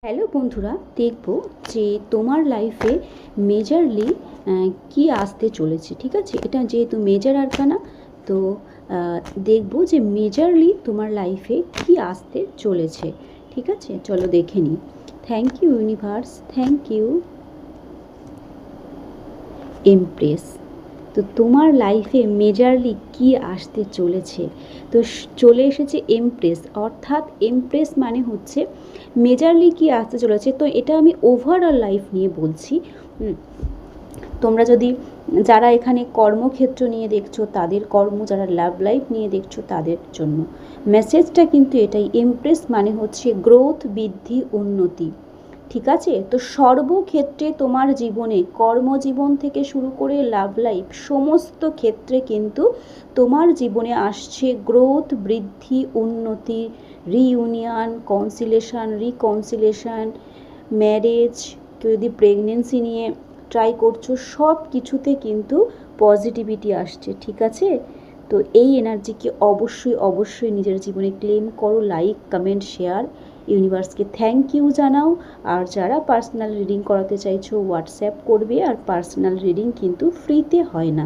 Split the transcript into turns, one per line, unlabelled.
Hello বন্ধুরা, দেখব যে তোমার লাইফে মেজরলি কি আসতে চলেছে। ঠিক আছে, এটা যেহেতু মেজর আরকানা, তো দেখব যে মেজরলি তোমার লাইফে কি আসতে চলেছে। ঠিক আছে, চলো দেখে নিই। Thank you universe, thank you empress. তো তোমার লাইফে মেজরলি কি আসতে চলেছে, তো চলে এসেছে এমপ্রেস। অর্থাৎ এমপ্রেস মানে হচ্ছে মেজরলি কি আসতে চলেছে। তো এটা আমি ওভারঅল লাইফ নিয়ে বলছি। তোমরা যদি যারা এখানে কর্মক্ষেত্র নিয়ে দেখছো তাদের কর্ম, যারা লাভ লাইফ নিয়ে দেখছো তাদের জন্য মেসেজটা কিন্তু এটাই। এমপ্রেস মানে হচ্ছে গ্রোথ, বৃদ্ধি, উন্নতি। ঠিক আছে, তো সর্বক্ষেত্রে তোমার জীবনে, কর্মজীবন থেকে শুরু করে লাভ লাইফ, সমস্ত ক্ষেত্রে কিন্তু তোমার জীবনে আসছে গ্রোথ, বৃদ্ধি, উন্নতি, রিইউনিয়ন, রিকনসিলেশন, ম্যারেজ, কেউ যদি প্রেগনেন্সি নিয়ে ট্রাই করছো, সব কিছুতে কিন্তু পজিটিভিটি আসছে। ঠিক আছে, তো এই এনার্জিকে অবশ্যই অবশ্যই নিজের জীবনে ক্লেম করো। লাইক, কমেন্ট, শেয়ার, ইউনিভার্সকে থ্যাংক ইউ জানাও। আর যারা পার্সোনাল রিডিং করাতে চাইছো হোয়াটসঅ্যাপ করবে। আর পার্সোনাল রিডিং কিন্তু ফ্রিতে হয় না।